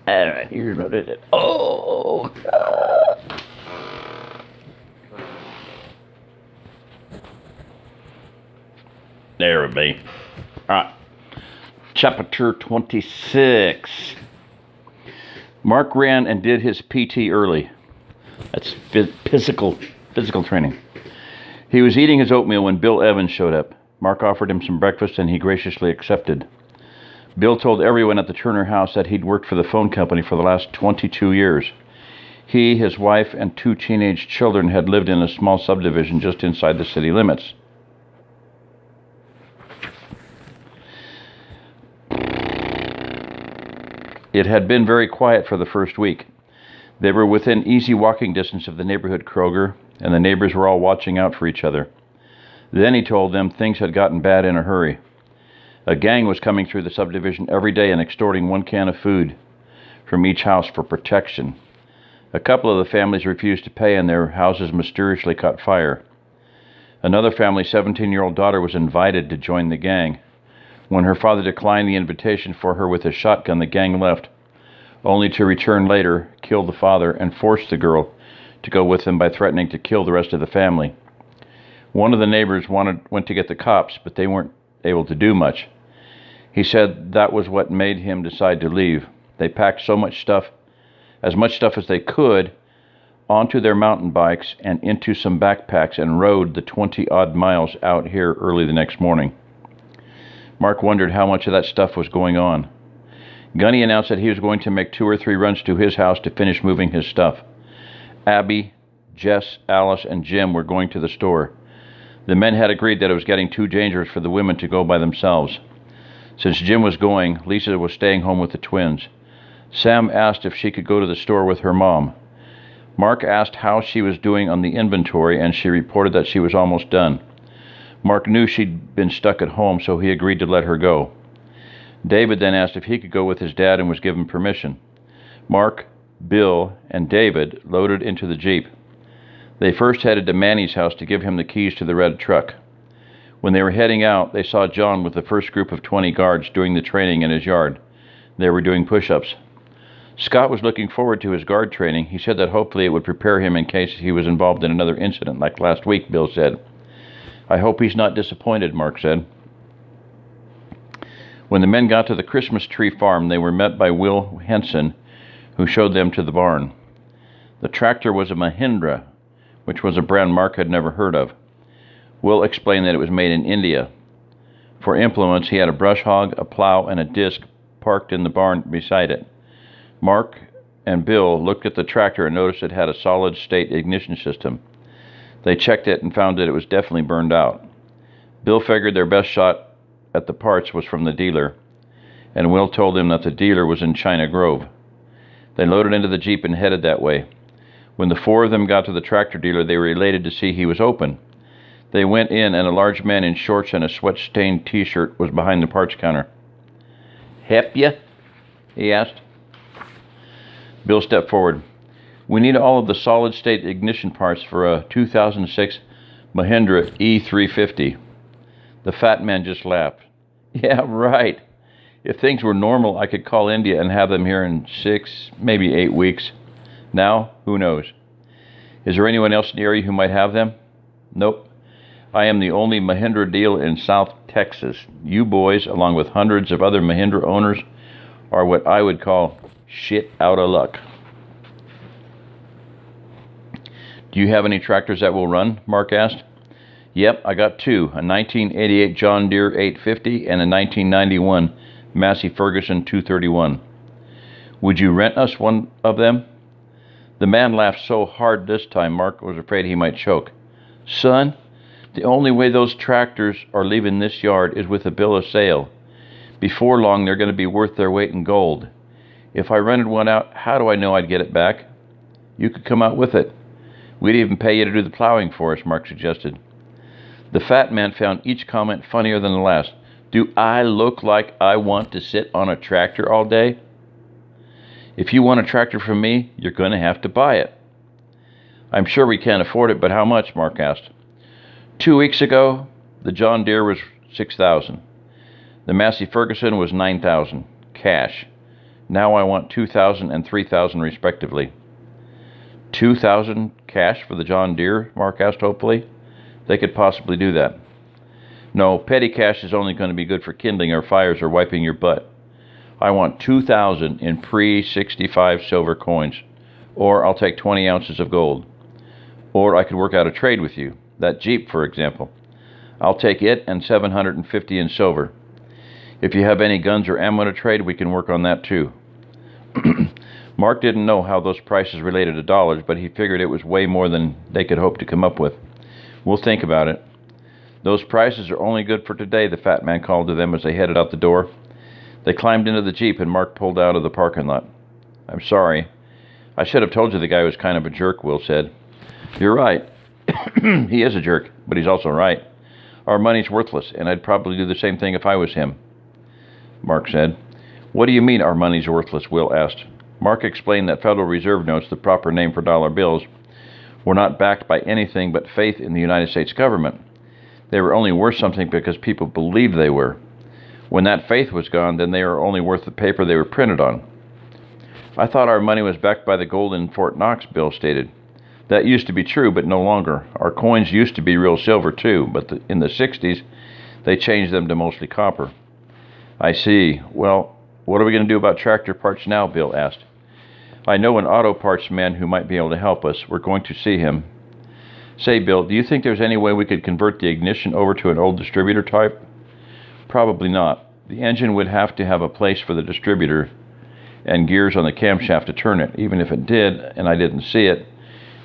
Alright, here's what it is. Oh, God. There it be. Alright. Chapter 26. Mark ran and did his PT early. That's physical training. He was eating his oatmeal when Bill Evans showed up. Mark offered him some breakfast and he graciously accepted. Bill told everyone at the Turner house that he'd worked for the phone company for the last 22 years. He, his wife, and 2 teenage children had lived in a small subdivision just inside the city limits. It had been very quiet for the first week. They were within easy walking distance of the neighborhood Kroger, and the neighbors were all watching out for each other. Then he told them things had gotten bad in a hurry. A gang was coming through the subdivision every day and extorting 1 can of food from each house for protection. A couple of the families refused to pay and their houses mysteriously caught fire. Another family's 17-year-old daughter was invited to join the gang. When her father declined the invitation for her with a shotgun, the gang left, only to return later, kill the father, and force the girl to go with them by threatening to kill the rest of the family. One of the neighbors went to get the cops, but they weren't able to do much. He said that was what made him decide to leave. They packed as much stuff as they could, onto their mountain bikes and into some backpacks and rode the 20-odd miles out here early the next morning. Mark wondered how much of that stuff was going on. Gunny announced that he was going to make 2 or 3 runs to his house to finish moving his stuff. Abby, Jess, Alice, and Jim were going to the store. The men had agreed that it was getting too dangerous for the women to go by themselves. Since Jim was going, Lisa was staying home with the twins. Sam asked if she could go to the store with her mom. Mark asked how she was doing on the inventory, and she reported that she was almost done. Mark knew she'd been stuck at home, so he agreed to let her go. David then asked if he could go with his dad and was given permission. Mark, Bill, and David loaded into the Jeep. They first headed to Manny's house to give him the keys to the red truck. When they were heading out, they saw John with the first group of 20 guards doing the training in his yard. They were doing push-ups. Scott was looking forward to his guard training. He said that hopefully it would prepare him in case he was involved in another incident like last week, Bill said. I hope he's not disappointed, Mark said. When the men got to the Christmas tree farm, they were met by Will Henson, who showed them to the barn. The tractor was a Mahindra, which was a brand Mark had never heard of. Will explained that it was made in India. For implements, he had a brush hog, a plow, and a disc parked in the barn beside it. Mark and Bill looked at the tractor and noticed it had a solid-state ignition system. They checked it and found that it was definitely burned out. Bill figured their best shot at the parts was from the dealer, and Will told him that the dealer was in China Grove. They loaded into the Jeep and headed that way. When the 4 of them got to the tractor dealer, they were elated to see he was open. They went in, and a large man in shorts and a sweat-stained t-shirt was behind the parts counter. "Help ya?" he asked. Bill stepped forward. "We need all of the solid-state ignition parts for a 2006 Mahindra E350. The fat man just laughed. "Yeah, right. If things were normal, I could call India and have them here in 6, maybe 8 weeks. Now, who knows? Is there anyone else in the area who might have them?" "Nope. I am the only Mahindra deal in South Texas. You boys, along with hundreds of other Mahindra owners, are what I would call shit out of luck." "Do you have any tractors that will run?" Mark asked. "Yep, I got 2, a 1988 John Deere 850 and a 1991 Massey Ferguson 231. Would you rent us one of them?" The man laughed so hard this time Mark was afraid he might choke. "Son, the only way those tractors are leaving this yard is with a bill of sale. Before long, they're going to be worth their weight in gold. If I rented one out, how do I know I'd get it back?" "You could come out with it. We'd even pay you to do the plowing for us," Mark suggested. The fat man found each comment funnier than the last. "Do I look like I want to sit on a tractor all day?" "If you want a tractor from me, you're going to have to buy it." "I'm sure we can't afford it, but how much?" Mark asked. 2 weeks ago, the John Deere was $6,000. The Massey Ferguson was $9,000, cash. Now I want 2,000 and 3,000 respectively. 2,000 cash for the John Deere? Mark asked hopefully. They could possibly do that. No, petty cash is only going to be good for kindling our fires or wiping your butt. I want 2,000 in pre-65 silver coins, or I'll take 20 ounces of gold. Or I could work out a trade with you. That Jeep, for example. I'll take it and 750 in silver. If you have any guns or ammo to trade, we can work on that too. Mark didn't know how those prices related to dollars, but he figured it was way more than they could hope to come up with. We'll think about it. Those prices are only good for today, the fat man called to them as they headed out the door. They climbed into the Jeep and Mark pulled out of the parking lot. I'm sorry. I should have told you the guy was kind of a jerk, Will said. You're right. He is a jerk, but he's also right. Our money's worthless, and I'd probably do the same thing if I was him. Mark said. What do you mean our money's worthless? Will asked. Mark explained that Federal Reserve notes, the proper name for dollar bills, were not backed by anything but faith in the United States government. They were only worth something because people believed they were. When that faith was gone, then they were only worth the paper they were printed on. I thought our money was backed by the gold in Fort Knox, Bill stated. That used to be true, but no longer. Our coins used to be real silver, too, but in the 60s, they changed them to mostly copper. I see. Well, what are we going to do about tractor parts now? Bill asked. I know an auto parts man who might be able to help us. We're going to see him. Say, Bill, do you think there's any way we could convert the ignition over to an old distributor type? Probably not. The engine would have to have a place for the distributor and gears on the camshaft to turn it. Even if it did, and I didn't see it,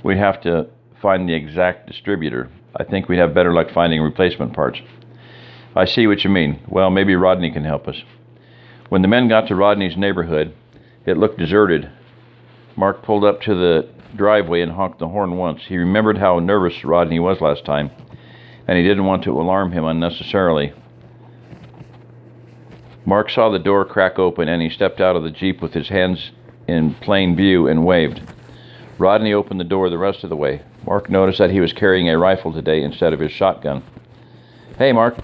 we'd have to find the exact distributor. I think we'd have better luck finding replacement parts. I see what you mean. Well, maybe Rodney can help us. When the men got to Rodney's neighborhood, it looked deserted. Mark pulled up to the driveway and honked the horn once. He remembered how nervous Rodney was last time, and he didn't want to alarm him unnecessarily. Mark saw the door crack open, and he stepped out of the Jeep with his hands in plain view and waved. Rodney opened the door the rest of the way. Mark noticed that he was carrying a rifle today instead of his shotgun. Hey, Mark,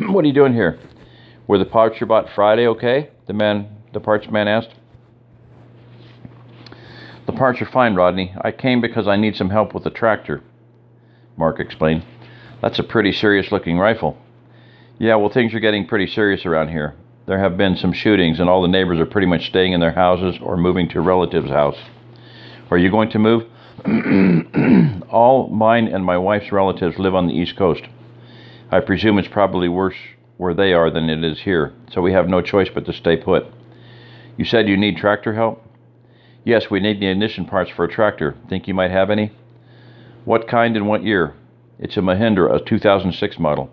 what are you doing here? Were the parts you bought Friday okay? The parts man asked. The parts are fine, Rodney. I came because I need some help with the tractor, Mark explained. That's a pretty serious-looking rifle. Yeah, well, things are getting pretty serious around here. There have been some shootings, and all the neighbors are pretty much staying in their houses or moving to a relative's house. Are you going to move? All mine and my wife's relatives live on the East Coast. I presume it's probably worse where they are than it is here, so we have no choice but to stay put. You said you need tractor help? Yes, we need the ignition parts for a tractor. Think you might have any? What kind and what year? It's a Mahindra, a 2006 model.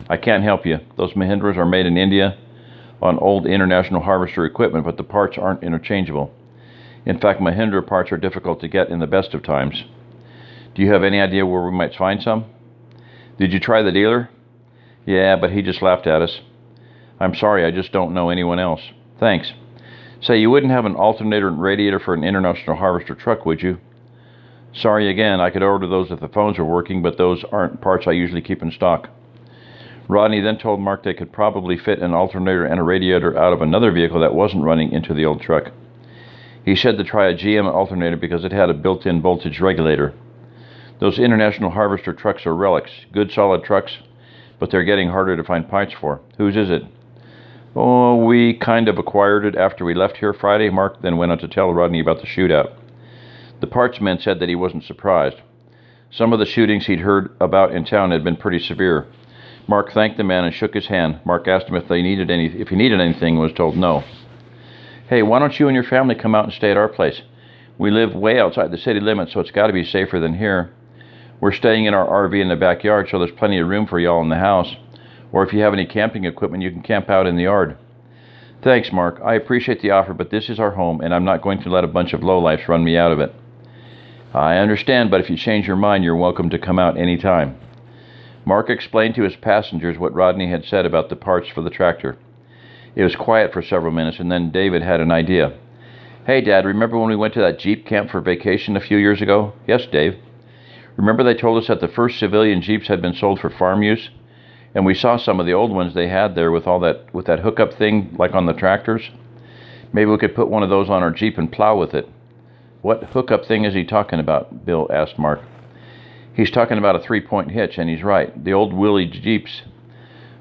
I can't help you. Those Mahindras are made in India on old International Harvester equipment, but the parts aren't interchangeable. In fact, Mahindra parts are difficult to get in the best of times. Do you have any idea where we might find some? Did you try the dealer? Yeah, but he just laughed at us. I'm sorry, I just don't know anyone else. Thanks. Say, you wouldn't have an alternator and radiator for an International Harvester truck, would you? Sorry again, I could order those if the phones were working, but those aren't parts I usually keep in stock. Rodney then told Mark they could probably fit an alternator and a radiator out of another vehicle that wasn't running into the old truck. He said to try a GM alternator because it had a built-in voltage regulator. Those International Harvester trucks are relics, good solid trucks, but they're getting harder to find parts for. Whose is it? Oh, we kind of acquired it after we left here Friday. Mark then went on to tell Rodney about the shootout. The parts man said that he wasn't surprised. Some of the shootings he'd heard about in town had been pretty severe. Mark thanked the man and shook his hand. Mark asked him if he needed anything and was told no. Hey, why don't you and your family come out and stay at our place? We live way outside the city limits, so it's got to be safer than here. We're staying in our RV in the backyard, so there's plenty of room for y'all in the house. Or if you have any camping equipment, you can camp out in the yard. Thanks, Mark. I appreciate the offer, but this is our home, and I'm not going to let a bunch of lowlifes run me out of it. I understand, but if you change your mind, you're welcome to come out any time. Mark explained to his passengers what Rodney had said about the parts for the tractor. It was quiet for several minutes, and then David had an idea. Hey, Dad, remember when we went to that Jeep camp for vacation a few years ago? Yes, Dave. Remember they told us that the first civilian Jeeps had been sold for farm use? And we saw some of the old ones they had there with that hookup thing like on the tractors. Maybe we could put one of those on our Jeep and plow with it. What hookup thing is he talking about? Bill asked Mark. He's talking about a 3-point hitch, and he's right. The old Willie Jeeps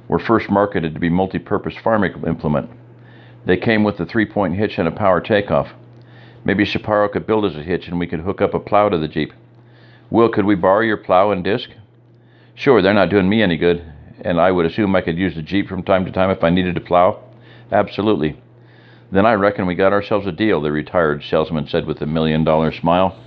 were first marketed to be multi-purpose farm implement. They came with a 3-point hitch and a power takeoff. Maybe Chaparro could build us a hitch and we could hook up a plow to the Jeep. Will, could we borrow your plow and disc? Sure, they're not doing me any good, and I would assume I could use the Jeep from time to time if I needed to plow. Absolutely. Then I reckon we got ourselves a deal, the retired salesman said with a $1 million smile.